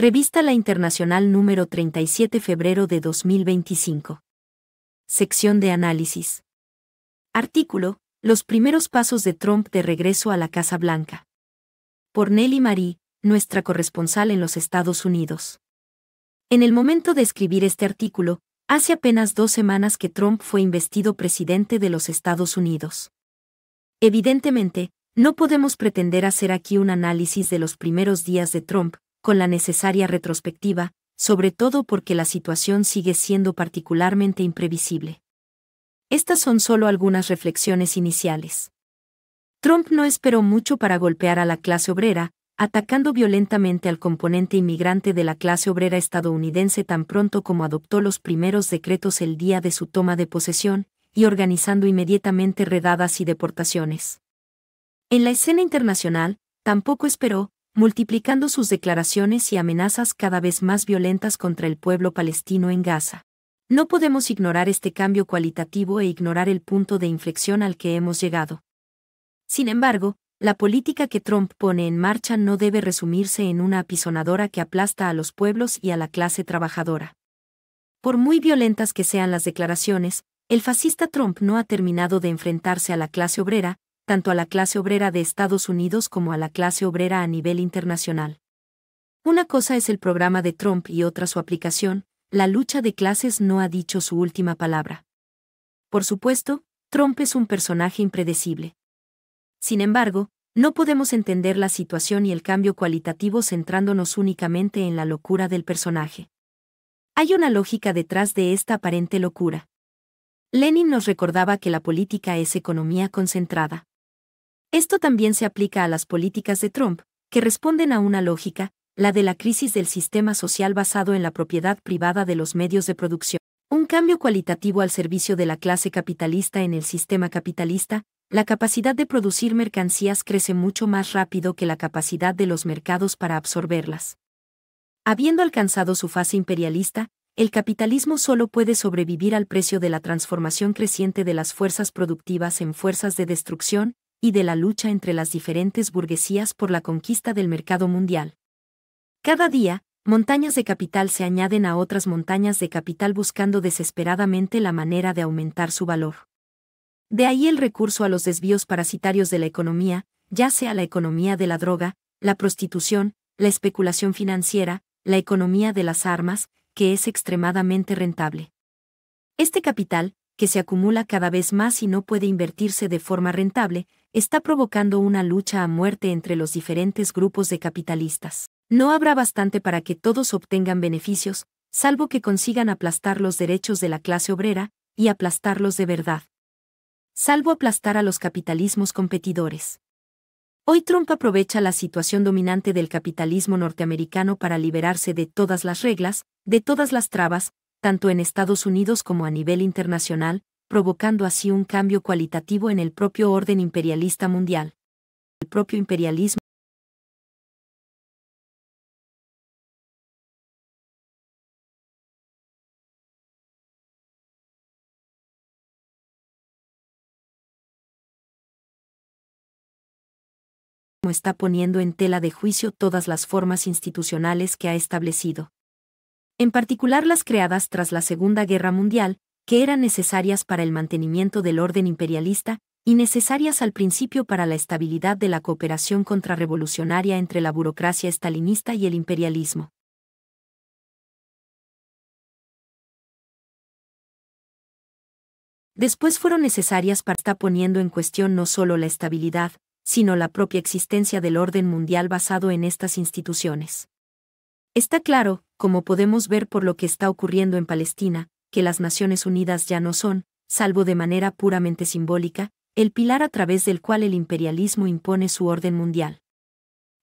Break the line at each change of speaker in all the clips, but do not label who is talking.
Revista La Internacional número 37 febrero de 2025. Sección de análisis. Artículo: Los primeros pasos de Trump de regreso a la Casa Blanca. Por Nelly Marie, nuestra corresponsal en los Estados Unidos. En el momento de escribir este artículo, hace apenas 2 semanas que Trump fue investido presidente de los Estados Unidos. Evidentemente, no podemos pretender hacer aquí un análisis de los primeros días de Trump, con la necesaria retrospectiva, sobre todo porque la situación sigue siendo particularmente imprevisible. Estas son solo algunas reflexiones iniciales. Trump no esperó mucho para golpear a la clase obrera, atacando violentamente al componente inmigrante de la clase obrera estadounidense tan pronto como adoptó los primeros decretos el día de su toma de posesión, y organizando inmediatamente redadas y deportaciones. En la escena internacional, tampoco esperó, multiplicando sus declaraciones y amenazas cada vez más violentas contra el pueblo palestino en Gaza. No podemos ignorar este cambio cualitativo e ignorar el punto de inflexión al que hemos llegado. Sin embargo, la política que Trump pone en marcha no debe resumirse en una apisonadora que aplasta a los pueblos y a la clase trabajadora. Por muy violentas que sean las declaraciones, el fascista Trump no ha terminado de enfrentarse a la clase obrera, tanto a la clase obrera de Estados Unidos como a la clase obrera a nivel internacional. Una cosa es el programa de Trump y otra su aplicación. La lucha de clases no ha dicho su última palabra. Por supuesto, Trump es un personaje impredecible. Sin embargo, no podemos entender la situación y el cambio cualitativo centrándonos únicamente en la locura del personaje. Hay una lógica detrás de esta aparente locura. Lenin nos recordaba que la política es economía concentrada. Esto también se aplica a las políticas de Trump, que responden a una lógica, la de la crisis del sistema social basado en la propiedad privada de los medios de producción. Un cambio cualitativo al servicio de la clase capitalista en el sistema capitalista. La capacidad de producir mercancías crece mucho más rápido que la capacidad de los mercados para absorberlas. Habiendo alcanzado su fase imperialista, el capitalismo solo puede sobrevivir al precio de la transformación creciente de las fuerzas productivas en fuerzas de destrucción, y de la lucha entre las diferentes burguesías por la conquista del mercado mundial. Cada día, montañas de capital se añaden a otras montañas de capital buscando desesperadamente la manera de aumentar su valor. De ahí el recurso a los desvíos parasitarios de la economía, ya sea la economía de la droga, la prostitución, la especulación financiera, la economía de las armas, que es extremadamente rentable. Este capital, que se acumula cada vez más y no puede invertirse de forma rentable, está provocando una lucha a muerte entre los diferentes grupos de capitalistas. No habrá bastante para que todos obtengan beneficios, salvo que consigan aplastar los derechos de la clase obrera, y aplastarlos de verdad. Salvo aplastar a los capitalismos competidores. Hoy Trump aprovecha la situación dominante del capitalismo norteamericano para liberarse de todas las reglas, de todas las trabas, tanto en Estados Unidos como a nivel internacional, provocando así un cambio cualitativo en el propio orden imperialista mundial. El propio imperialismo está poniendo en tela de juicio todas las formas institucionales que ha establecido. En particular las creadas tras la Segunda Guerra Mundial, que eran necesarias para el mantenimiento del orden imperialista, y necesarias al principio para la estabilidad de la cooperación contrarrevolucionaria entre la burocracia estalinista y el imperialismo. Después fueron necesarias para estar poniendo en cuestión no solo la estabilidad, sino la propia existencia del orden mundial basado en estas instituciones. Está claro, como podemos ver por lo que está ocurriendo en Palestina, que las Naciones Unidas ya no son, salvo de manera puramente simbólica, el pilar a través del cual el imperialismo impone su orden mundial.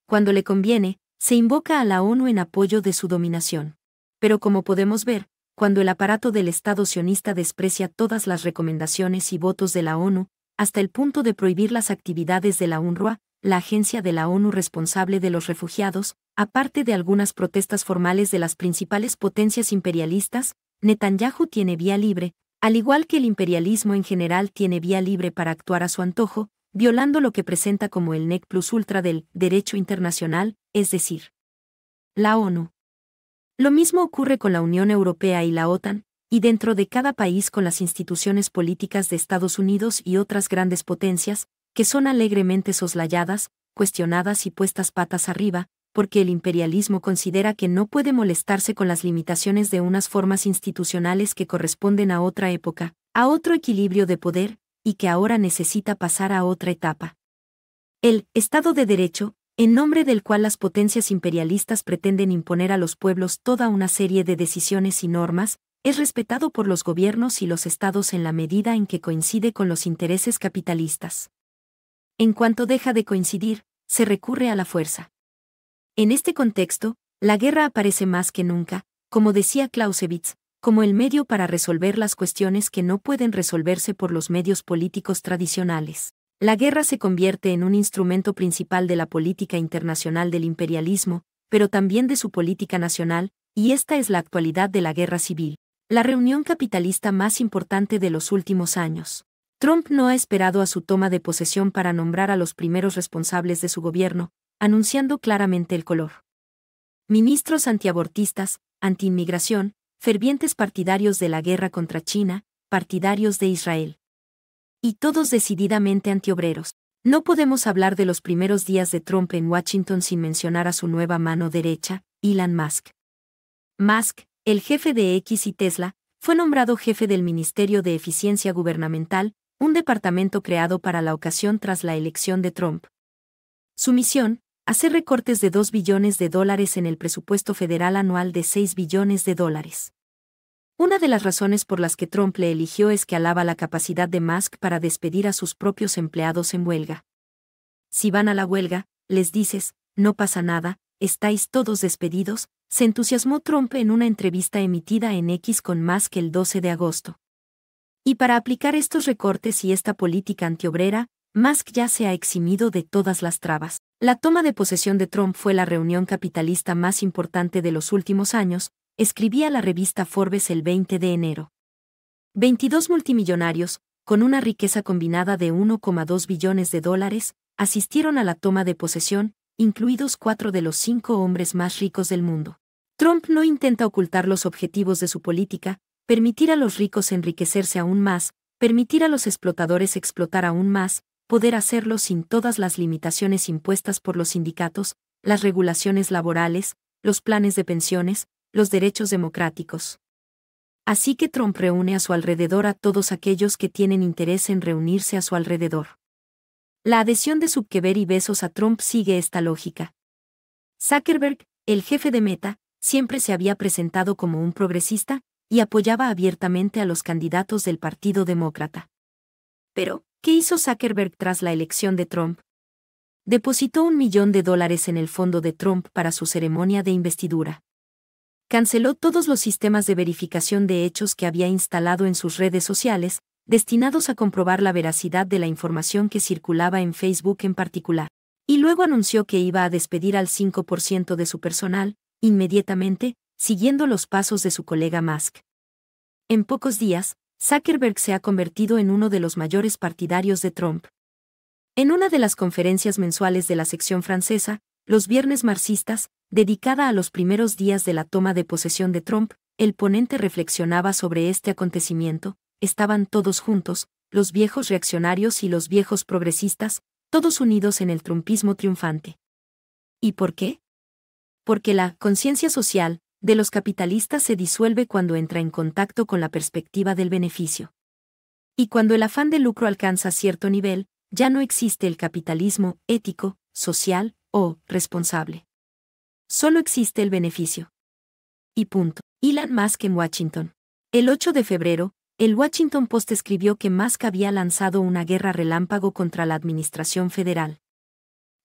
Cuando le conviene, se invoca a la ONU en apoyo de su dominación. Pero como podemos ver, cuando el aparato del Estado sionista desprecia todas las recomendaciones y votos de la ONU, hasta el punto de prohibir las actividades de la UNRWA, la agencia de la ONU responsable de los refugiados, aparte de algunas protestas formales de las principales potencias imperialistas, Netanyahu tiene vía libre, al igual que el imperialismo en general tiene vía libre para actuar a su antojo, violando lo que presenta como el nec plus ultra del derecho internacional, es decir, la ONU. Lo mismo ocurre con la Unión Europea y la OTAN, y dentro de cada país con las instituciones políticas de Estados Unidos y otras grandes potencias, que son alegremente soslayadas, cuestionadas y puestas patas arriba, porque el imperialismo considera que no puede molestarse con las limitaciones de unas formas institucionales que corresponden a otra época, a otro equilibrio de poder, y que ahora necesita pasar a otra etapa. El Estado de Derecho, en nombre del cual las potencias imperialistas pretenden imponer a los pueblos toda una serie de decisiones y normas, es respetado por los gobiernos y los estados en la medida en que coincide con los intereses capitalistas. En cuanto deja de coincidir, se recurre a la fuerza. En este contexto, la guerra aparece más que nunca, como decía Clausewitz, como el medio para resolver las cuestiones que no pueden resolverse por los medios políticos tradicionales. La guerra se convierte en un instrumento principal de la política internacional del imperialismo, pero también de su política nacional, y esta es la actualidad de la guerra civil, la reunión capitalista más importante de los últimos años. Trump no ha esperado a su toma de posesión para nombrar a los primeros responsables de su gobierno, anunciando claramente el color. Ministros antiabortistas, antiinmigración, fervientes partidarios de la guerra contra China, partidarios de Israel. Y todos decididamente antiobreros. No podemos hablar de los primeros días de Trump en Washington sin mencionar a su nueva mano derecha, Elon Musk. Musk, el jefe de X y Tesla, fue nombrado jefe del Ministerio de Eficiencia Gubernamental, un departamento creado para la ocasión tras la elección de Trump. Su misión, hacer recortes de $2 billones en el presupuesto federal anual de $6 billones. Una de las razones por las que Trump le eligió es que alaba la capacidad de Musk para despedir a sus propios empleados en huelga. Si van a la huelga, les dices, no pasa nada, estáis todos despedidos, se entusiasmó Trump en una entrevista emitida en X con Musk el 12 de agosto. Y para aplicar estos recortes y esta política antiobrera, Musk ya se ha eximido de todas las trabas. La toma de posesión de Trump fue la reunión capitalista más importante de los últimos años, escribía la revista Forbes el 20 de enero. 22 multimillonarios, con una riqueza combinada de $1,2 billones, asistieron a la toma de posesión, incluidos 4 de los 5 hombres más ricos del mundo. Trump no intenta ocultar los objetivos de su política, permitir a los ricos enriquecerse aún más, permitir a los explotadores explotar aún más, poder hacerlo sin todas las limitaciones impuestas por los sindicatos, las regulaciones laborales, los planes de pensiones, los derechos democráticos. Así que Trump reúne a su alrededor a todos aquellos que tienen interés en reunirse a su alrededor. La adhesión de Zuckerberg y Bezos a Trump sigue esta lógica. Zuckerberg, el jefe de Meta, siempre se había presentado como un progresista y apoyaba abiertamente a los candidatos del Partido Demócrata. Pero, ¿qué hizo Zuckerberg tras la elección de Trump? Depositó $1 millón en el fondo de Trump para su ceremonia de investidura. Canceló todos los sistemas de verificación de hechos que había instalado en sus redes sociales, destinados a comprobar la veracidad de la información que circulaba en Facebook en particular. Y luego anunció que iba a despedir al 5% de su personal, inmediatamente, siguiendo los pasos de su colega Musk. En pocos días, Zuckerberg se ha convertido en uno de los mayores partidarios de Trump. En una de las conferencias mensuales de la sección francesa, Los Viernes Marxistas, dedicada a los primeros días de la toma de posesión de Trump, el ponente reflexionaba sobre este acontecimiento. Estaban todos juntos, los viejos reaccionarios y los viejos progresistas, todos unidos en el trumpismo triunfante. ¿Y por qué? Porque la conciencia social de los capitalistas se disuelve cuando entra en contacto con la perspectiva del beneficio. Y cuando el afán de lucro alcanza cierto nivel, ya no existe el capitalismo ético, social o responsable. Solo existe el beneficio. Y punto. Elon Musk en Washington. El 8 de febrero, el Washington Post escribió que Musk había lanzado una guerra relámpago contra la administración federal.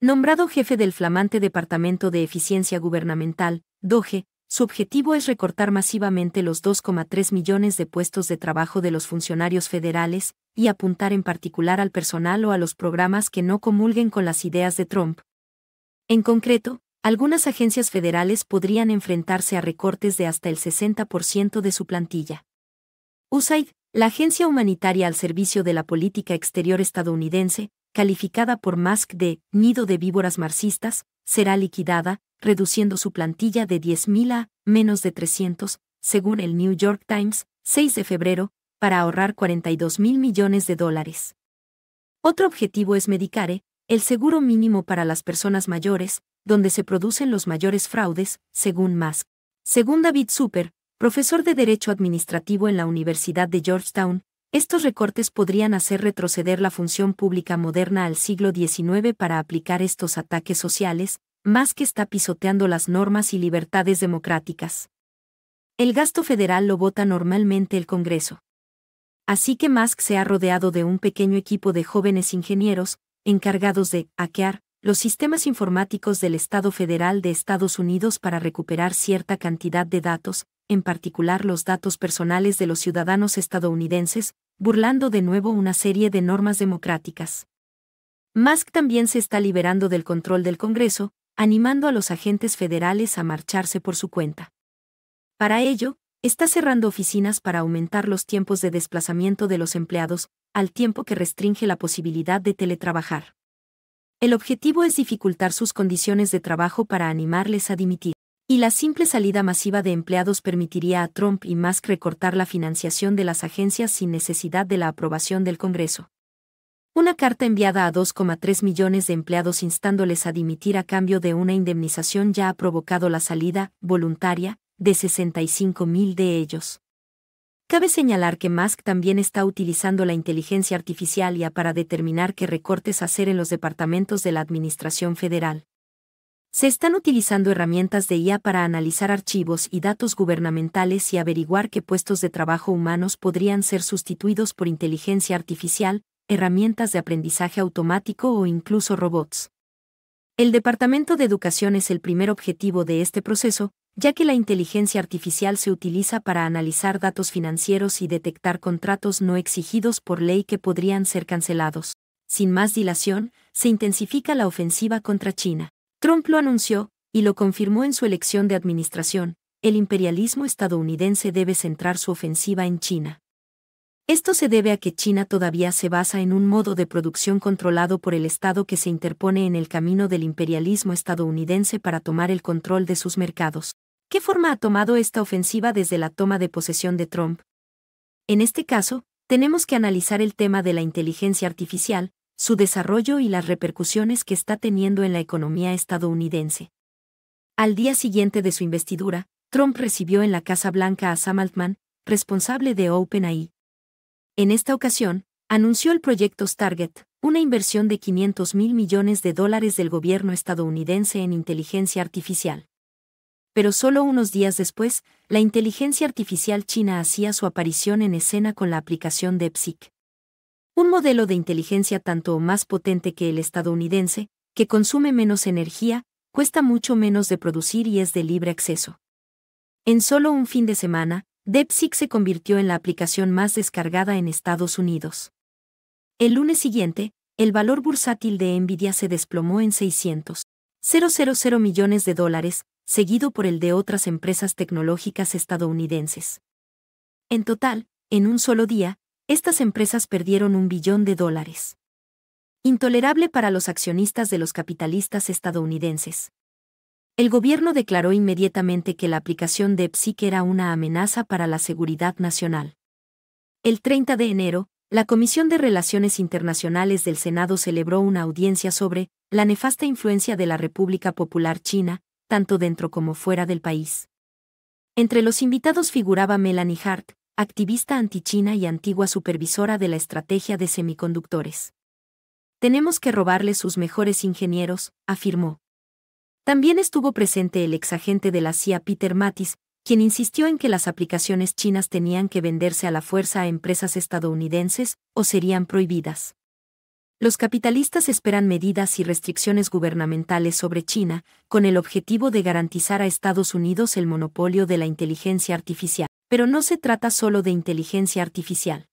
Nombrado jefe del flamante Departamento de Eficiencia Gubernamental, DOGE, su objetivo es recortar masivamente los 2,3 millones de puestos de trabajo de los funcionarios federales, y apuntar en particular al personal o a los programas que no comulguen con las ideas de Trump. En concreto, algunas agencias federales podrían enfrentarse a recortes de hasta el 60% de su plantilla. USAID, la agencia humanitaria al servicio de la política exterior estadounidense, calificada por Musk de «nido de víboras marxistas», será liquidada, reduciendo su plantilla de 10.000 a menos de 300, según el New York Times, 6 de febrero, para ahorrar $42.000 millones. Otro objetivo es Medicare, el seguro mínimo para las personas mayores, donde se producen los mayores fraudes, según Musk. Según David Super, profesor de Derecho Administrativo en la Universidad de Georgetown, estos recortes podrían hacer retroceder la función pública moderna al siglo XIX para aplicar estos ataques sociales, más que está pisoteando las normas y libertades democráticas. El gasto federal lo vota normalmente el Congreso. Así que Musk se ha rodeado de un pequeño equipo de jóvenes ingenieros, encargados de hackear los sistemas informáticos del Estado Federal de Estados Unidos para recuperar cierta cantidad de datos, en particular los datos personales de los ciudadanos estadounidenses, burlando de nuevo una serie de normas democráticas. Musk también se está liberando del control del Congreso, animando a los agentes federales a marcharse por su cuenta. Para ello, está cerrando oficinas para aumentar los tiempos de desplazamiento de los empleados, al tiempo que restringe la posibilidad de teletrabajar. El objetivo es dificultar sus condiciones de trabajo para animarles a dimitir. Y la simple salida masiva de empleados permitiría a Trump y Musk recortar la financiación de las agencias sin necesidad de la aprobación del Congreso. Una carta enviada a 2,3 millones de empleados instándoles a dimitir a cambio de una indemnización ya ha provocado la salida, voluntaria, de 65.000 de ellos. Cabe señalar que Musk también está utilizando la inteligencia artificial IA para determinar qué recortes hacer en los departamentos de la Administración Federal. Se están utilizando herramientas de IA para analizar archivos y datos gubernamentales y averiguar qué puestos de trabajo humanos podrían ser sustituidos por inteligencia artificial, herramientas de aprendizaje automático o incluso robots. El Departamento de Educación es el primer objetivo de este proceso, ya que la inteligencia artificial se utiliza para analizar datos financieros y detectar contratos no exigidos por ley que podrían ser cancelados. Sin más dilación, se intensifica la ofensiva contra China. Trump lo anunció, y lo confirmó en su elección de administración, el imperialismo estadounidense debe centrar su ofensiva en China. Esto se debe a que China todavía se basa en un modo de producción controlado por el Estado que se interpone en el camino del imperialismo estadounidense para tomar el control de sus mercados. ¿Qué forma ha tomado esta ofensiva desde la toma de posesión de Trump? En este caso, tenemos que analizar el tema de la inteligencia artificial, su desarrollo y las repercusiones que está teniendo en la economía estadounidense. Al día siguiente de su investidura, Trump recibió en la Casa Blanca a Sam Altman, responsable de OpenAI. En esta ocasión, anunció el proyecto Stargate, una inversión de $500.000 millones del gobierno estadounidense en inteligencia artificial. Pero solo unos días después, la inteligencia artificial china hacía su aparición en escena con la aplicación DeepSeek. Un modelo de inteligencia tanto o más potente que el estadounidense, que consume menos energía, cuesta mucho menos de producir y es de libre acceso. En solo un fin de semana, DeepSeek se convirtió en la aplicación más descargada en Estados Unidos. El lunes siguiente, el valor bursátil de Nvidia se desplomó en $600.000 millones, seguido por el de otras empresas tecnológicas estadounidenses. En total, en un solo día, estas empresas perdieron $1 billón. Intolerable para los accionistas de los capitalistas estadounidenses. El gobierno declaró inmediatamente que la aplicación DeepSeek era una amenaza para la seguridad nacional. El 30 de enero, la Comisión de Relaciones Internacionales del Senado celebró una audiencia sobre la nefasta influencia de la República Popular China, tanto dentro como fuera del país. Entre los invitados figuraba Melanie Hart, activista anti-China y antigua supervisora de la estrategia de semiconductores. Tenemos que robarle sus mejores ingenieros, afirmó. También estuvo presente el exagente de la CIA Peter Mattis, quien insistió en que las aplicaciones chinas tenían que venderse a la fuerza a empresas estadounidenses o serían prohibidas. Los capitalistas esperan medidas y restricciones gubernamentales sobre China, con el objetivo de garantizar a Estados Unidos el monopolio de la inteligencia artificial. Pero no se trata solo de inteligencia artificial.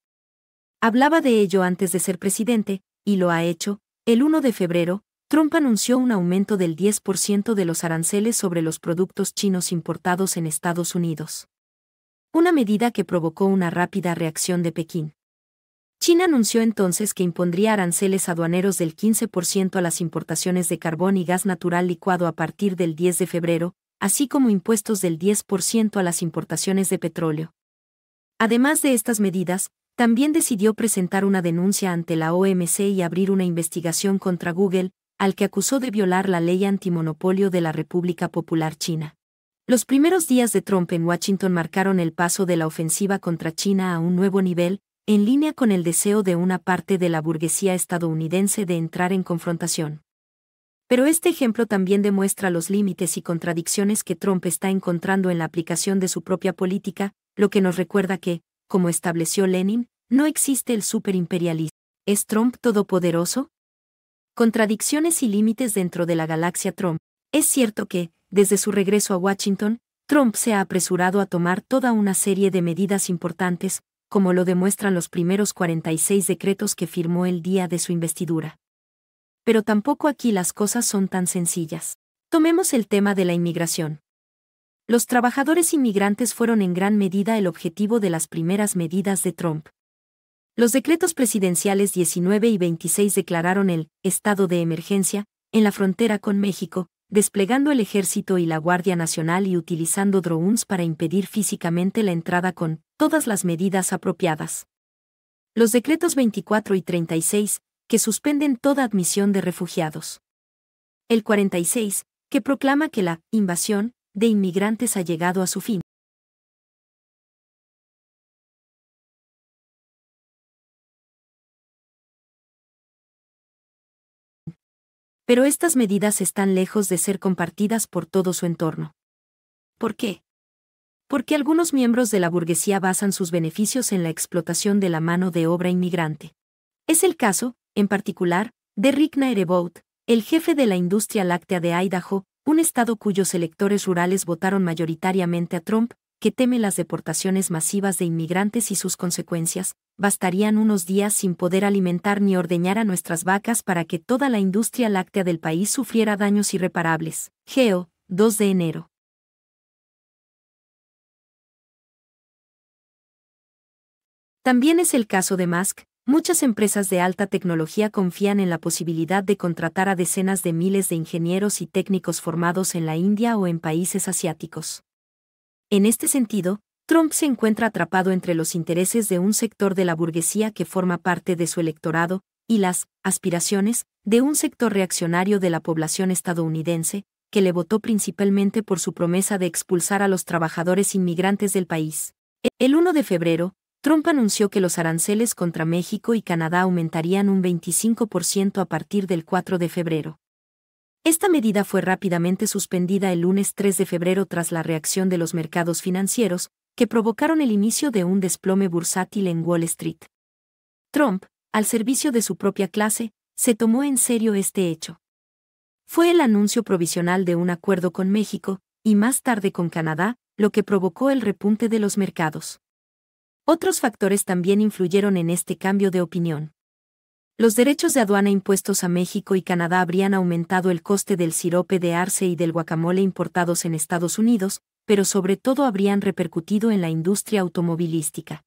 Hablaba de ello antes de ser presidente, y lo ha hecho. El 1 de febrero, Trump anunció un aumento del 10% de los aranceles sobre los productos chinos importados en Estados Unidos. Una medida que provocó una rápida reacción de Pekín. China anunció entonces que impondría aranceles aduaneros del 15% a las importaciones de carbón y gas natural licuado a partir del 10 de febrero, así como impuestos del 10% a las importaciones de petróleo. Además de estas medidas, también decidió presentar una denuncia ante la OMC y abrir una investigación contra Google, al que acusó de violar la ley antimonopolio de la República Popular China. Los primeros días de Trump en Washington marcaron el paso de la ofensiva contra China a un nuevo nivel, en línea con el deseo de una parte de la burguesía estadounidense de entrar en confrontación. Pero este ejemplo también demuestra los límites y contradicciones que Trump está encontrando en la aplicación de su propia política, lo que nos recuerda que, como estableció Lenin, no existe el superimperialismo. ¿Es Trump todopoderoso? Contradicciones y límites dentro de la galaxia Trump. Es cierto que, desde su regreso a Washington, Trump se ha apresurado a tomar toda una serie de medidas importantes, como lo demuestran los primeros 46 decretos que firmó el día de su investidura. Pero tampoco aquí las cosas son tan sencillas. Tomemos el tema de la inmigración. Los trabajadores inmigrantes fueron en gran medida el objetivo de las primeras medidas de Trump. Los decretos presidenciales 19 y 26 declararon el estado de emergencia en la frontera con México, desplegando el ejército y la Guardia Nacional y utilizando drones para impedir físicamente la entrada con todas las medidas apropiadas. Los decretos 24 y 36, que suspenden toda admisión de refugiados. El 46, que proclama que la invasión de inmigrantes ha llegado a su fin. Pero estas medidas están lejos de ser compartidas por todo su entorno. ¿Por qué? Porque algunos miembros de la burguesía basan sus beneficios en la explotación de la mano de obra inmigrante. Es el caso, en particular, de Rick Narebout, el jefe de la industria láctea de Idaho, un estado cuyos electores rurales votaron mayoritariamente a Trump, que teme las deportaciones masivas de inmigrantes y sus consecuencias. Bastarían unos días sin poder alimentar ni ordeñar a nuestras vacas para que toda la industria láctea del país sufriera daños irreparables. Geo, 2 de enero. También es el caso de Musk. Muchas empresas de alta tecnología confían en la posibilidad de contratar a decenas de miles de ingenieros y técnicos formados en la India o en países asiáticos. En este sentido, Trump se encuentra atrapado entre los intereses de un sector de la burguesía que forma parte de su electorado, y las aspiraciones de un sector reaccionario de la población estadounidense, que le votó principalmente por su promesa de expulsar a los trabajadores inmigrantes del país. El 1 de febrero, Trump anunció que los aranceles contra México y Canadá aumentarían un 25% a partir del 4 de febrero. Esta medida fue rápidamente suspendida el lunes 3 de febrero tras la reacción de los mercados financieros, que provocaron el inicio de un desplome bursátil en Wall Street. Trump, al servicio de su propia clase, se tomó en serio este hecho. Fue el anuncio provisional de un acuerdo con México, y más tarde con Canadá, lo que provocó el repunte de los mercados. Otros factores también influyeron en este cambio de opinión. Los derechos de aduana impuestos a México y Canadá habrían aumentado el coste del sirope de arce y del guacamole importados en Estados Unidos, pero sobre todo habrían repercutido en la industria automovilística.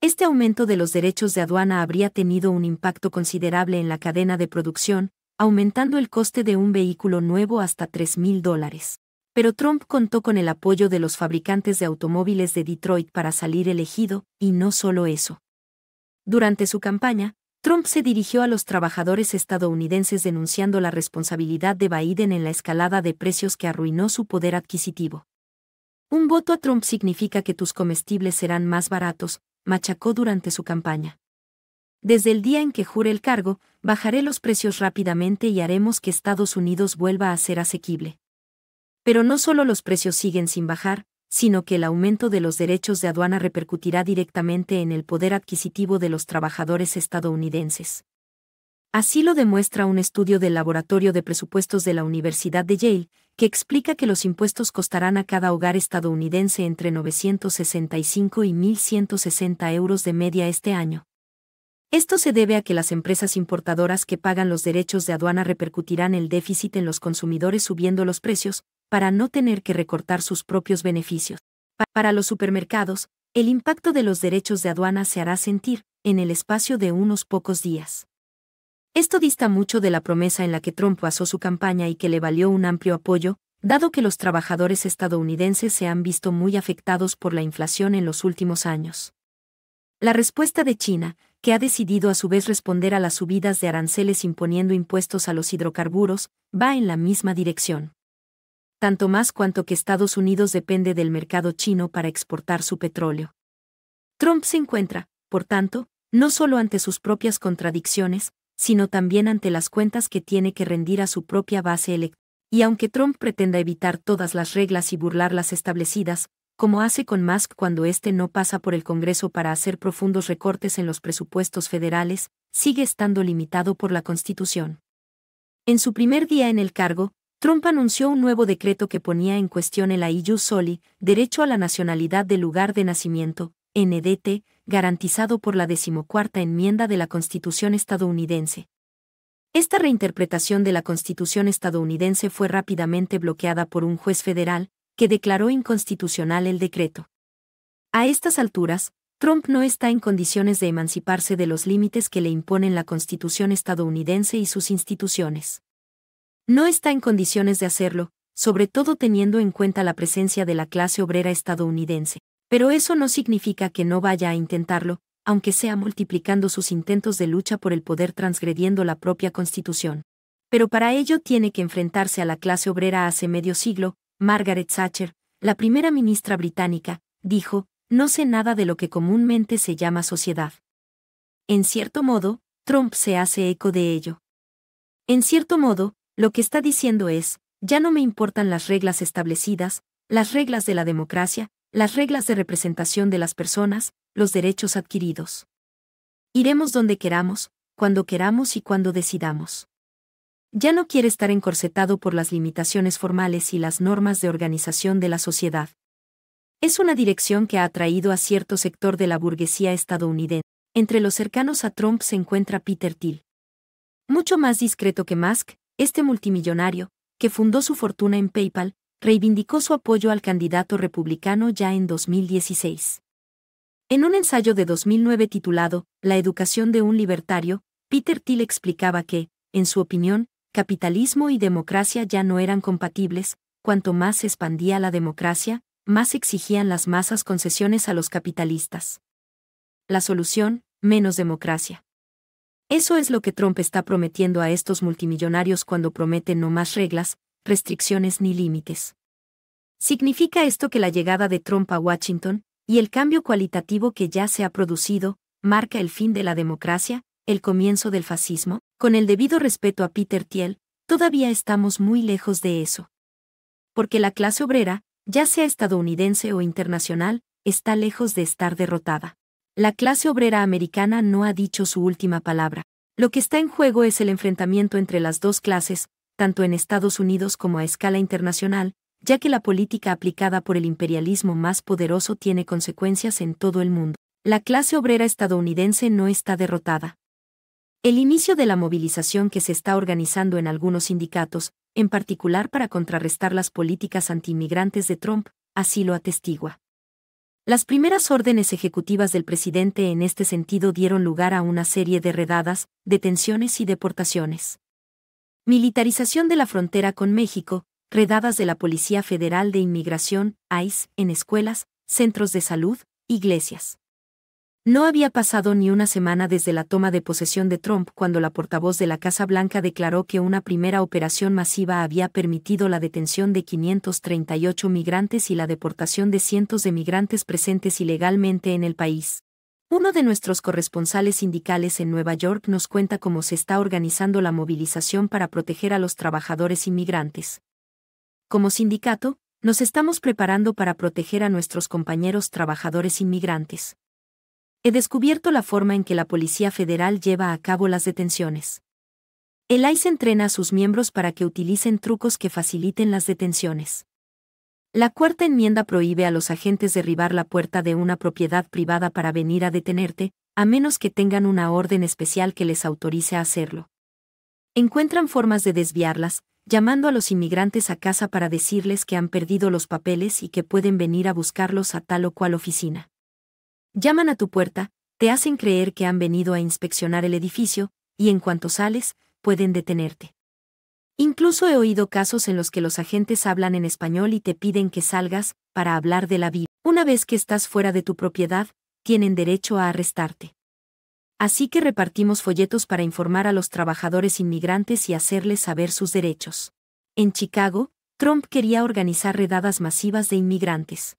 Este aumento de los derechos de aduana habría tenido un impacto considerable en la cadena de producción, aumentando el coste de un vehículo nuevo hasta $3,000. Pero Trump contó con el apoyo de los fabricantes de automóviles de Detroit para salir elegido, y no solo eso. Durante su campaña, Trump se dirigió a los trabajadores estadounidenses denunciando la responsabilidad de Biden en la escalada de precios que arruinó su poder adquisitivo. Un voto a Trump significa que tus comestibles serán más baratos, machacó durante su campaña. Desde el día en que jure el cargo, bajaré los precios rápidamente y haremos que Estados Unidos vuelva a ser asequible. Pero no solo los precios siguen sin bajar, sino que el aumento de los derechos de aduana repercutirá directamente en el poder adquisitivo de los trabajadores estadounidenses. Así lo demuestra un estudio del Laboratorio de Presupuestos de la Universidad de Yale, que explica que los impuestos costarán a cada hogar estadounidense entre 965 y 1.160 euros de media este año. Esto se debe a que las empresas importadoras que pagan los derechos de aduana repercutirán el déficit en los consumidores subiendo los precios, para no tener que recortar sus propios beneficios. Para los supermercados, el impacto de los derechos de aduana se hará sentir, en el espacio de unos pocos días. Esto dista mucho de la promesa en la que Trump basó su campaña y que le valió un amplio apoyo, dado que los trabajadores estadounidenses se han visto muy afectados por la inflación en los últimos años. La respuesta de China, que ha decidido a su vez responder a las subidas de aranceles imponiendo impuestos a los hidrocarburos, va en la misma dirección. Tanto más cuanto que Estados Unidos depende del mercado chino para exportar su petróleo. Trump se encuentra, por tanto, no solo ante sus propias contradicciones, sino también ante las cuentas que tiene que rendir a su propia base electoral. Y aunque Trump pretenda evitar todas las reglas y burlar las establecidas, como hace con Musk cuando éste no pasa por el Congreso para hacer profundos recortes en los presupuestos federales, sigue estando limitado por la Constitución. En su primer día en el cargo, Trump anunció un nuevo decreto que ponía en cuestión el ius soli, derecho a la nacionalidad del lugar de nacimiento, NDT, garantizado por la 14ª enmienda de la Constitución estadounidense. Esta reinterpretación de la Constitución estadounidense fue rápidamente bloqueada por un juez federal, que declaró inconstitucional el decreto. A estas alturas, Trump no está en condiciones de emanciparse de los límites que le imponen la Constitución estadounidense y sus instituciones. No está en condiciones de hacerlo, sobre todo teniendo en cuenta la presencia de la clase obrera estadounidense. Pero eso no significa que no vaya a intentarlo, aunque sea multiplicando sus intentos de lucha por el poder transgrediendo la propia Constitución. Pero para ello tiene que enfrentarse a la clase obrera. Hace medio siglo, Margaret Thatcher, la primera ministra británica, dijo: "No sé nada de lo que comúnmente se llama sociedad". En cierto modo, Trump se hace eco de ello. En cierto modo, lo que está diciendo es: ya no me importan las reglas establecidas, las reglas de la democracia, las reglas de representación de las personas, los derechos adquiridos. Iremos donde queramos, cuando queramos y cuando decidamos. Ya no quiere estar encorsetado por las limitaciones formales y las normas de organización de la sociedad. Es una dirección que ha atraído a cierto sector de la burguesía estadounidense. Entre los cercanos a Trump se encuentra Peter Thiel. Mucho más discreto que Musk, este multimillonario, que fundó su fortuna en PayPal, reivindicó su apoyo al candidato republicano ya en 2016. En un ensayo de 2009 titulado La educación de un libertario, Peter Thiel explicaba que, en su opinión, capitalismo y democracia ya no eran compatibles. Cuanto más se expandía la democracia, más exigían las masas concesiones a los capitalistas. La solución: menos democracia. Eso es lo que Trump está prometiendo a estos multimillonarios cuando promete no más reglas, restricciones ni límites. ¿Significa esto que la llegada de Trump a Washington, y el cambio cualitativo que ya se ha producido, marca el fin de la democracia, el comienzo del fascismo? Con el debido respeto a Peter Thiel, todavía estamos muy lejos de eso. Porque la clase obrera, ya sea estadounidense o internacional, está lejos de estar derrotada. La clase obrera americana no ha dicho su última palabra. Lo que está en juego es el enfrentamiento entre las dos clases, tanto en Estados Unidos como a escala internacional, ya que la política aplicada por el imperialismo más poderoso tiene consecuencias en todo el mundo. La clase obrera estadounidense no está derrotada. El inicio de la movilización que se está organizando en algunos sindicatos, en particular para contrarrestar las políticas antiinmigrantes de Trump, así lo atestigua. Las primeras órdenes ejecutivas del presidente en este sentido dieron lugar a una serie de redadas, detenciones y deportaciones. Militarización de la frontera con México, redadas de la Policía Federal de Inmigración, ICE, en escuelas, centros de salud, iglesias. No había pasado ni una semana desde la toma de posesión de Trump cuando la portavoz de la Casa Blanca declaró que una primera operación masiva había permitido la detención de 538 migrantes y la deportación de cientos de migrantes presentes ilegalmente en el país. Uno de nuestros corresponsales sindicales en Nueva York nos cuenta cómo se está organizando la movilización para proteger a los trabajadores inmigrantes. Como sindicato, nos estamos preparando para proteger a nuestros compañeros trabajadores inmigrantes. He descubierto la forma en que la Policía Federal lleva a cabo las detenciones. El ICE entrena a sus miembros para que utilicen trucos que faciliten las detenciones. La cuarta enmienda prohíbe a los agentes derribar la puerta de una propiedad privada para venir a detenerte, a menos que tengan una orden especial que les autorice a hacerlo. Encuentran formas de desviarlas, llamando a los inmigrantes a casa para decirles que han perdido los papeles y que pueden venir a buscarlos a tal o cual oficina. Llaman a tu puerta, te hacen creer que han venido a inspeccionar el edificio, y en cuanto sales, pueden detenerte. Incluso he oído casos en los que los agentes hablan en español y te piden que salgas, para hablar de la vida. Una vez que estás fuera de tu propiedad, tienen derecho a arrestarte. Así que repartimos folletos para informar a los trabajadores inmigrantes y hacerles saber sus derechos. En Chicago, Trump quería organizar redadas masivas de inmigrantes.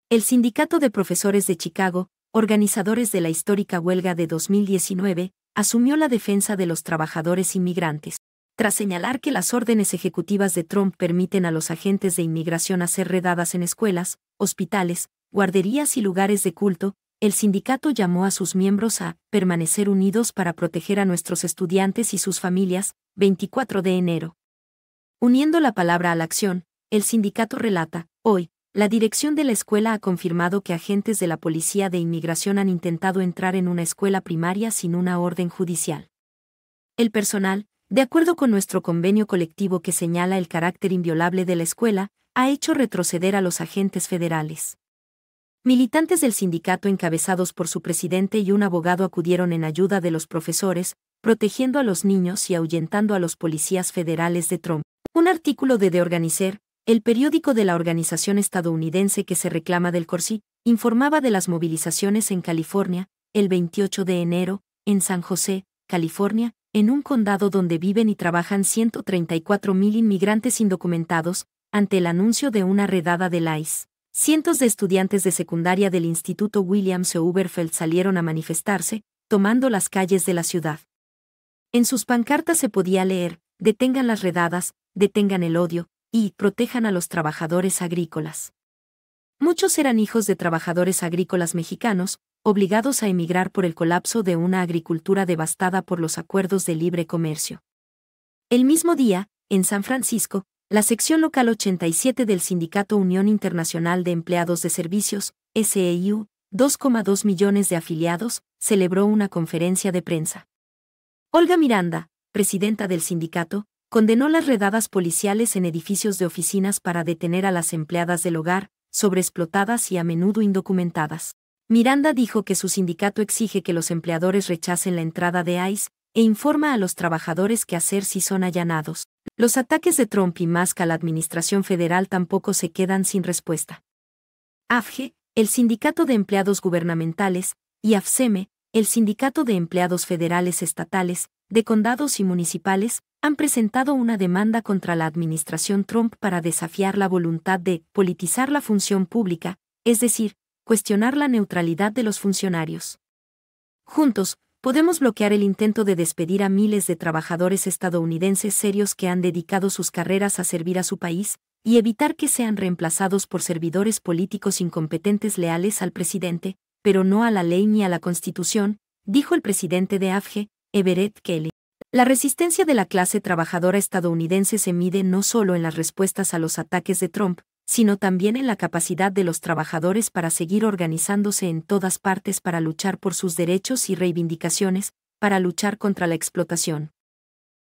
El Sindicato de Profesores de Chicago, organizadores de la histórica huelga de 2019, asumió la defensa de los trabajadores inmigrantes. Tras señalar que las órdenes ejecutivas de Trump permiten a los agentes de inmigración hacer redadas en escuelas, hospitales, guarderías y lugares de culto, el sindicato llamó a sus miembros a permanecer unidos para proteger a nuestros estudiantes y sus familias. 24 de enero. Uniendo la palabra a la acción, el sindicato relata, hoy, la dirección de la escuela ha confirmado que agentes de la Policía de Inmigración han intentado entrar en una escuela primaria sin una orden judicial. El personal, de acuerdo con nuestro convenio colectivo que señala el carácter inviolable de la escuela, ha hecho retroceder a los agentes federales. Militantes del sindicato encabezados por su presidente y un abogado acudieron en ayuda de los profesores, protegiendo a los niños y ahuyentando a los policías federales de Trump. Un artículo de The Organizer, el periódico de la organización estadounidense que se reclama del Corsi, informaba de las movilizaciones en California, el 28 de enero, en San José, California, en un condado donde viven y trabajan 134,000 inmigrantes indocumentados, ante el anuncio de una redada del ICE. Cientos de estudiantes de secundaria del Instituto William C. Oberfeld salieron a manifestarse, tomando las calles de la ciudad. En sus pancartas se podía leer, detengan las redadas, detengan el odio, y protejan a los trabajadores agrícolas. Muchos eran hijos de trabajadores agrícolas mexicanos, obligados a emigrar por el colapso de una agricultura devastada por los acuerdos de libre comercio. El mismo día, en San Francisco, la sección local 87 del Sindicato Unión Internacional de Empleados de Servicios, SEIU, 2,2 millones de afiliados, celebró una conferencia de prensa. Olga Miranda, presidenta del sindicato, condenó las redadas policiales en edificios de oficinas para detener a las empleadas del hogar, sobreexplotadas y a menudo indocumentadas. Miranda dijo que su sindicato exige que los empleadores rechacen la entrada de ICE e informa a los trabajadores qué hacer si son allanados. Los ataques de Trump y Musk a la administración federal tampoco se quedan sin respuesta. AFGE, el Sindicato de Empleados Gubernamentales, y AFSEME, el Sindicato de Empleados Federales Estatales, de Condados y Municipales, han presentado una demanda contra la administración Trump para desafiar la voluntad de politizar la función pública, es decir, cuestionar la neutralidad de los funcionarios. Juntos, podemos bloquear el intento de despedir a miles de trabajadores estadounidenses serios que han dedicado sus carreras a servir a su país, y evitar que sean reemplazados por servidores políticos incompetentes leales al presidente, pero no a la ley ni a la Constitución, dijo el presidente de AFGE, Everett Kelly. La resistencia de la clase trabajadora estadounidense se mide no solo en las respuestas a los ataques de Trump, sino también en la capacidad de los trabajadores para seguir organizándose en todas partes para luchar por sus derechos y reivindicaciones, para luchar contra la explotación.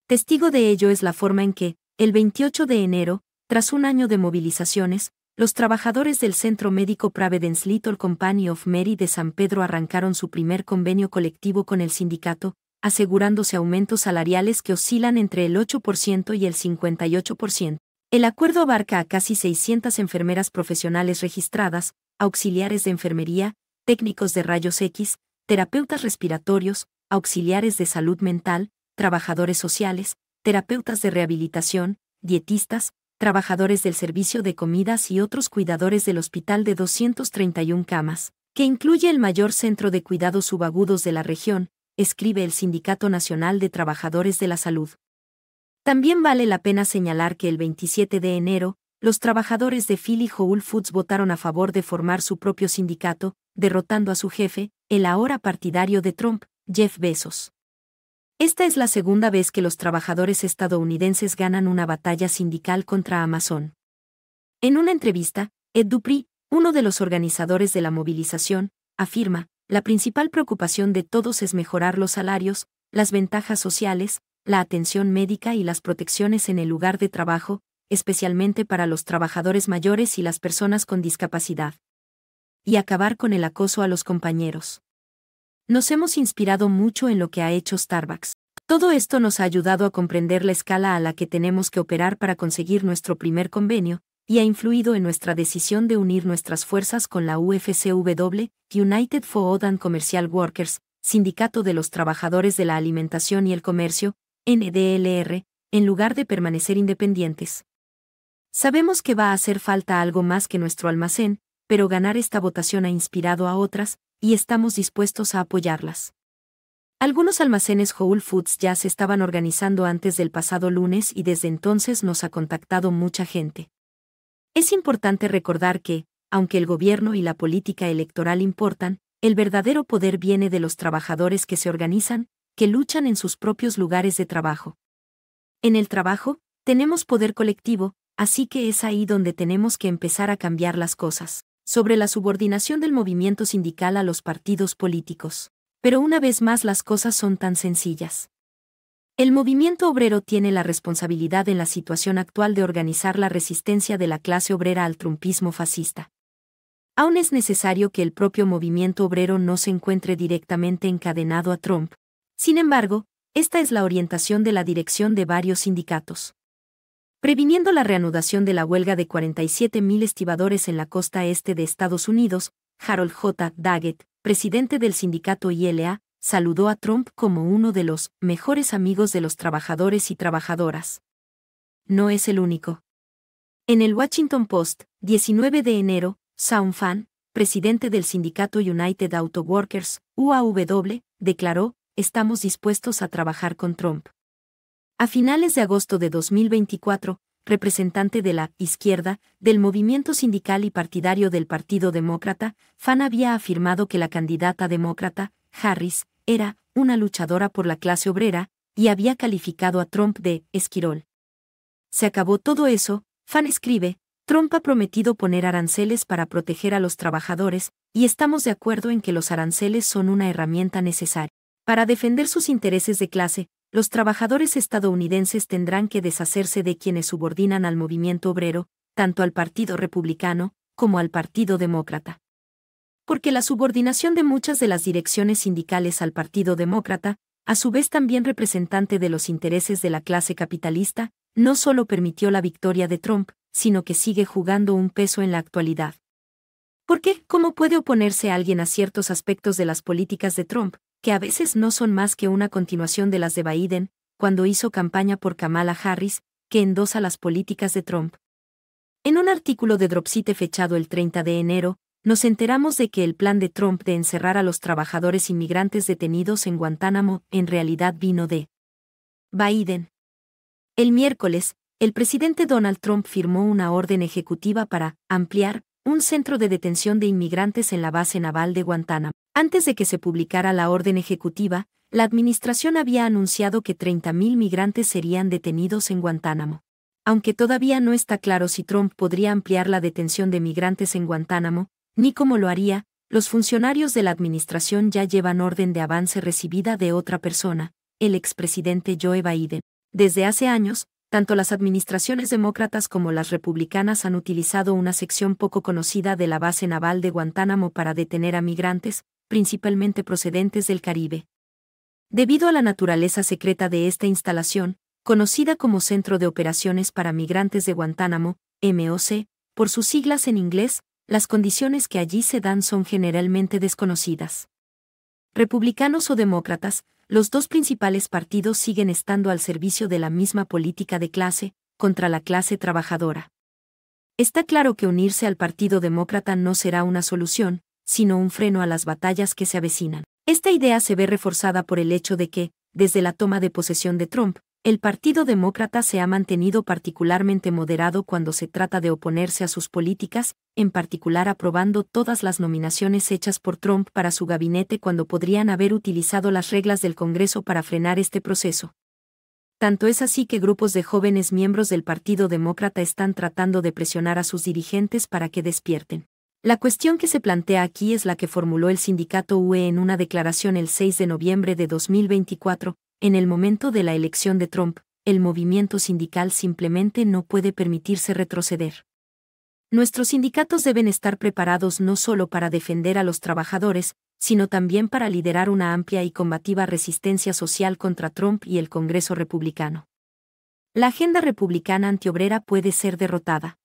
Testigo de ello es la forma en que, el 28 de enero, tras un año de movilizaciones, los trabajadores del Centro Médico Providence Little Company of Mary de San Pedro arrancaron su primer convenio colectivo con el sindicato, asegurándose aumentos salariales que oscilan entre el 8% y el 58%. El acuerdo abarca a casi 600 enfermeras profesionales registradas, auxiliares de enfermería, técnicos de rayos X, terapeutas respiratorios, auxiliares de salud mental, trabajadores sociales, terapeutas de rehabilitación, dietistas, trabajadores del servicio de comidas y otros cuidadores del hospital de 231 camas, que incluye el mayor centro de cuidados subagudos de la región, escribe el Sindicato Nacional de Trabajadores de la Salud. También vale la pena señalar que el 27 de enero, los trabajadores de Philly Whole Foods votaron a favor de formar su propio sindicato, derrotando a su jefe, el ahora partidario de Trump, Jeff Bezos. Esta es la segunda vez que los trabajadores estadounidenses ganan una batalla sindical contra Amazon. En una entrevista, Ed Dupree, uno de los organizadores de la movilización, afirma, la principal preocupación de todos es mejorar los salarios, las ventajas sociales, la atención médica y las protecciones en el lugar de trabajo, especialmente para los trabajadores mayores y las personas con discapacidad. y acabar con el acoso a los compañeros. Nos hemos inspirado mucho en lo que ha hecho Starbucks. Todo esto nos ha ayudado a comprender la escala a la que tenemos que operar para conseguir nuestro primer convenio, y ha influido en nuestra decisión de unir nuestras fuerzas con la UFCW, United Food and Commercial Workers, Sindicato de los Trabajadores de la Alimentación y el Comercio, NDLR, en lugar de permanecer independientes. Sabemos que va a hacer falta algo más que nuestro almacén, pero ganar esta votación ha inspirado a otras, y estamos dispuestos a apoyarlas. Algunos almacenes Whole Foods ya se estaban organizando antes del pasado lunes y desde entonces nos ha contactado mucha gente. Es importante recordar que, aunque el gobierno y la política electoral importan, el verdadero poder viene de los trabajadores que se organizan, que luchan en sus propios lugares de trabajo. En el trabajo, tenemos poder colectivo, así que es ahí donde tenemos que empezar a cambiar las cosas. Sobre la subordinación del movimiento sindical a los partidos políticos. Pero una vez más las cosas son tan sencillas. El movimiento obrero tiene la responsabilidad en la situación actual de organizar la resistencia de la clase obrera al trumpismo fascista. Aún es necesario que el propio movimiento obrero no se encuentre directamente encadenado a Trump. Sin embargo, esta es la orientación de la dirección de varios sindicatos. Previniendo la reanudación de la huelga de 47.000 estibadores en la costa este de Estados Unidos, Harold J. Daggett, presidente del sindicato ILA, saludó a Trump como uno de los mejores amigos de los trabajadores y trabajadoras. No es el único. En el Washington Post, 19 de enero, Shawn Fan, presidente del sindicato United Auto Workers, UAW, declaró: "Estamos dispuestos a trabajar con Trump". A finales de agosto de 2024, representante de la izquierda, del movimiento sindical y partidario del Partido Demócrata, Fan había afirmado que la candidata demócrata, Harris, era una luchadora por la clase obrera, y había calificado a Trump de esquirol. Se acabó todo eso, Fan escribe: "Trump ha prometido poner aranceles para proteger a los trabajadores, y estamos de acuerdo en que los aranceles son una herramienta necesaria. Para defender sus intereses de clase, los trabajadores estadounidenses tendrán que deshacerse de quienes subordinan al movimiento obrero, tanto al Partido Republicano como al Partido Demócrata. Porque la subordinación de muchas de las direcciones sindicales al Partido Demócrata, a su vez también representante de los intereses de la clase capitalista, no solo permitió la victoria de Trump, sino que sigue jugando un peso en la actualidad. ¿Por qué? ¿Cómo puede oponerse alguien a ciertos aspectos de las políticas de Trump, que a veces no son más que una continuación de las de Biden, cuando hizo campaña por Kamala Harris, que endosa las políticas de Trump? En un artículo de Dropsite fechado el 30 de enero, nos enteramos de que el plan de Trump de encerrar a los trabajadores inmigrantes detenidos en Guantánamo en realidad vino de Biden. El miércoles, el presidente Donald Trump firmó una orden ejecutiva para ampliar un centro de detención de inmigrantes en la base naval de Guantánamo. Antes de que se publicara la orden ejecutiva, la administración había anunciado que 30.000 migrantes serían detenidos en Guantánamo. Aunque todavía no está claro si Trump podría ampliar la detención de migrantes en Guantánamo, ni cómo lo haría, los funcionarios de la administración ya llevan orden de avance recibida de otra persona, el expresidente Joe Biden. Desde hace años, tanto las administraciones demócratas como las republicanas han utilizado una sección poco conocida de la base naval de Guantánamo para detener a migrantes, principalmente procedentes del Caribe. Debido a la naturaleza secreta de esta instalación, conocida como Centro de Operaciones para Migrantes de Guantánamo, MOC, por sus siglas en inglés, las condiciones que allí se dan son generalmente desconocidas. Republicanos o demócratas, los dos principales partidos siguen estando al servicio de la misma política de clase, contra la clase trabajadora. Está claro que unirse al Partido Demócrata no será una solución, sino un freno a las batallas que se avecinan. Esta idea se ve reforzada por el hecho de que, desde la toma de posesión de Trump, el Partido Demócrata se ha mantenido particularmente moderado cuando se trata de oponerse a sus políticas, en particular aprobando todas las nominaciones hechas por Trump para su gabinete cuando podrían haber utilizado las reglas del Congreso para frenar este proceso. Tanto es así que grupos de jóvenes miembros del Partido Demócrata están tratando de presionar a sus dirigentes para que despierten. La cuestión que se plantea aquí es la que formuló el sindicato UE en una declaración el 6 de noviembre de 2024, en el momento de la elección de Trump, el movimiento sindical simplemente no puede permitirse retroceder. Nuestros sindicatos deben estar preparados no solo para defender a los trabajadores, sino también para liderar una amplia y combativa resistencia social contra Trump y el Congreso republicano. La agenda republicana antiobrera puede ser derrotada.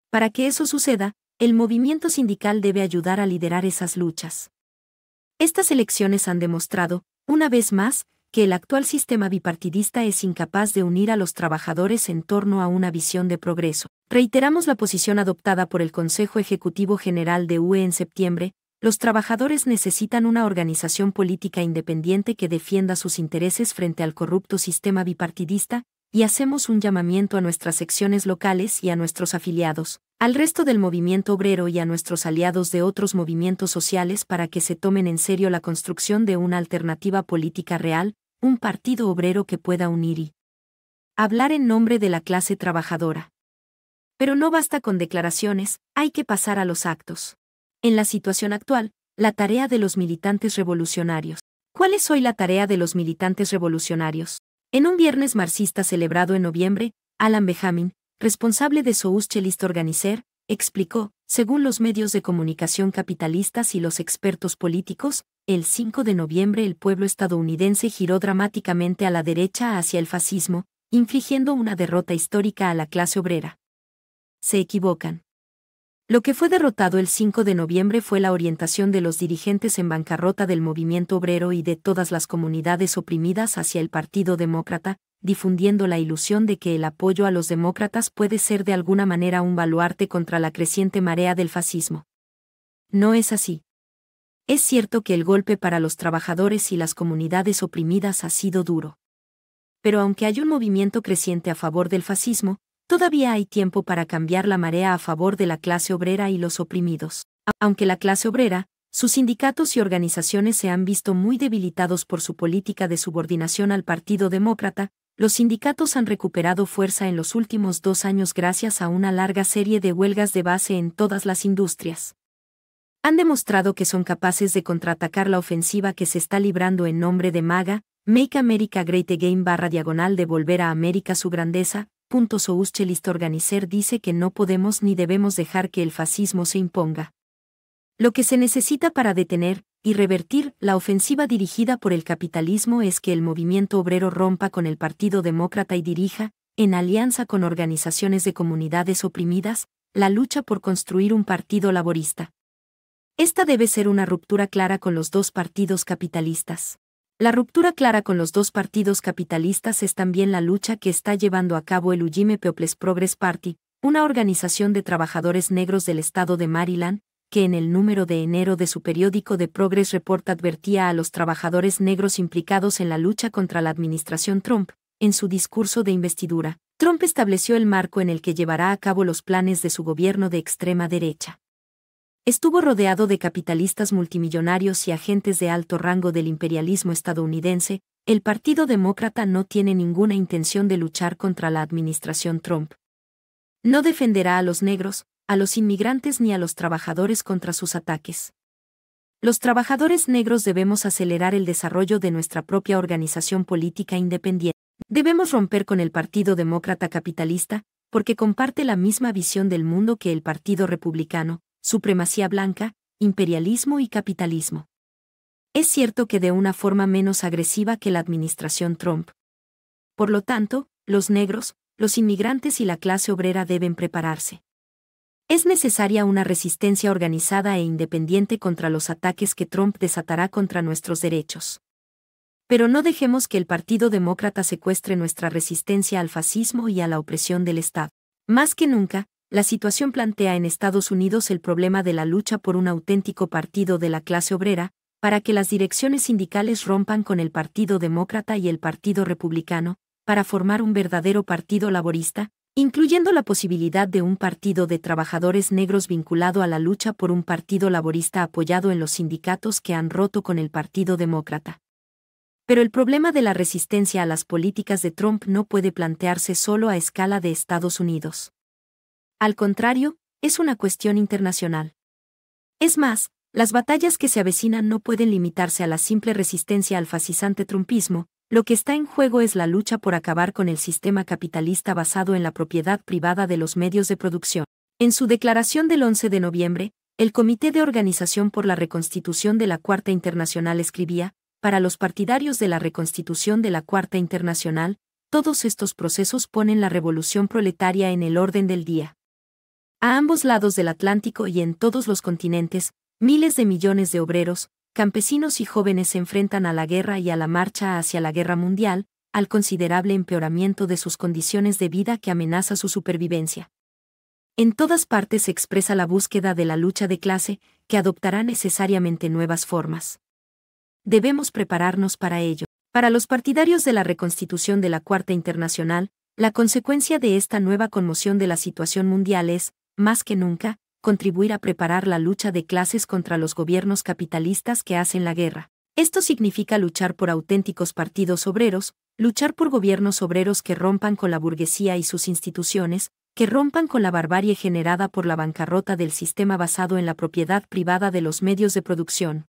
Para que eso suceda, el movimiento sindical debe ayudar a liderar esas luchas. Estas elecciones han demostrado, una vez más, que el actual sistema bipartidista es incapaz de unir a los trabajadores en torno a una visión de progreso. Reiteramos la posición adoptada por el Consejo Ejecutivo General de UE en septiembre: los trabajadores necesitan una organización política independiente que defienda sus intereses frente al corrupto sistema bipartidista, y hacemos un llamamiento a nuestras secciones locales y a nuestros afiliados, al resto del movimiento obrero y a nuestros aliados de otros movimientos sociales para que se tomen en serio la construcción de una alternativa política real, un partido obrero que pueda unir y hablar en nombre de la clase trabajadora. Pero no basta con declaraciones, hay que pasar a los actos. En la situación actual, la tarea de los militantes revolucionarios. ¿Cuál es hoy la tarea de los militantes revolucionarios? En un viernes marxista celebrado en noviembre, Alan Benjamin, responsable de Socialist Organizer, explicó, según los medios de comunicación capitalistas y los expertos políticos, el 5 de noviembre el pueblo estadounidense giró dramáticamente a la derecha hacia el fascismo, infligiendo una derrota histórica a la clase obrera. Se equivocan. Lo que fue derrotado el 5 de noviembre fue la orientación de los dirigentes en bancarrota del movimiento obrero y de todas las comunidades oprimidas hacia el Partido Demócrata, difundiendo la ilusión de que el apoyo a los demócratas puede ser de alguna manera un baluarte contra la creciente marea del fascismo. No es así. Es cierto que el golpe para los trabajadores y las comunidades oprimidas ha sido duro. Pero aunque hay un movimiento creciente a favor del fascismo, todavía hay tiempo para cambiar la marea a favor de la clase obrera y los oprimidos. Aunque la clase obrera, sus sindicatos y organizaciones se han visto muy debilitados por su política de subordinación al Partido Demócrata, los sindicatos han recuperado fuerza en los últimos 2 años gracias a una larga serie de huelgas de base en todas las industrias. Han demostrado que son capaces de contraatacar la ofensiva que se está librando en nombre de MAGA, Make America Great Again / devolver a América su grandeza. Socialist Organizer dice que no podemos ni debemos dejar que el fascismo se imponga. Lo que se necesita para detener y revertir la ofensiva dirigida por el capitalismo es que el movimiento obrero rompa con el Partido Demócrata y dirija, en alianza con organizaciones de comunidades oprimidas, la lucha por construir un partido laborista. Esta debe ser una ruptura clara con los dos partidos capitalistas. La ruptura clara con los dos partidos capitalistas es también la lucha que está llevando a cabo el Ujime People's Progress Party, una organización de trabajadores negros del estado de Maryland, que en el número de enero de su periódico The Progress Report advertía a los trabajadores negros implicados en la lucha contra la administración Trump. En su discurso de investidura, Trump estableció el marco en el que llevará a cabo los planes de su gobierno de extrema derecha. Estuvo rodeado de capitalistas multimillonarios y agentes de alto rango del imperialismo estadounidense. El Partido Demócrata no tiene ninguna intención de luchar contra la administración Trump. No defenderá a los negros, a los inmigrantes ni a los trabajadores contra sus ataques. Los trabajadores negros debemos acelerar el desarrollo de nuestra propia organización política independiente. Debemos romper con el Partido Demócrata capitalista, porque comparte la misma visión del mundo que el Partido Republicano: supremacía blanca, imperialismo y capitalismo. Es cierto que de una forma menos agresiva que la administración Trump. Por lo tanto, los negros, los inmigrantes y la clase obrera deben prepararse. Es necesaria una resistencia organizada e independiente contra los ataques que Trump desatará contra nuestros derechos. Pero no dejemos que el Partido Demócrata secuestre nuestra resistencia al fascismo y a la opresión del Estado. Más que nunca, la situación plantea en Estados Unidos el problema de la lucha por un auténtico partido de la clase obrera, para que las direcciones sindicales rompan con el Partido Demócrata y el Partido Republicano, para formar un verdadero partido laborista, incluyendo la posibilidad de un partido de trabajadores negros vinculado a la lucha por un partido laborista apoyado en los sindicatos que han roto con el Partido Demócrata. Pero el problema de la resistencia a las políticas de Trump no puede plantearse solo a escala de Estados Unidos. Al contrario, es una cuestión internacional. Es más, las batallas que se avecinan no pueden limitarse a la simple resistencia al fascisante trumpismo. Lo que está en juego es la lucha por acabar con el sistema capitalista basado en la propiedad privada de los medios de producción. En su declaración del 11 de noviembre, el Comité de Organización por la Reconstitución de la Cuarta Internacional escribía: para los partidarios de la reconstitución de la Cuarta Internacional, todos estos procesos ponen la revolución proletaria en el orden del día. A ambos lados del Atlántico y en todos los continentes, miles de millones de obreros, campesinos y jóvenes se enfrentan a la guerra y a la marcha hacia la guerra mundial, al considerable empeoramiento de sus condiciones de vida que amenaza su supervivencia. En todas partes se expresa la búsqueda de la lucha de clase, que adoptará necesariamente nuevas formas. Debemos prepararnos para ello. Para los partidarios de la reconstitución de la Cuarta Internacional, la consecuencia de esta nueva conmoción de la situación mundial es, más que nunca, contribuir a preparar la lucha de clases contra los gobiernos capitalistas que hacen la guerra. Esto significa luchar por auténticos partidos obreros, luchar por gobiernos obreros que rompan con la burguesía y sus instituciones, que rompan con la barbarie generada por la bancarrota del sistema basado en la propiedad privada de los medios de producción.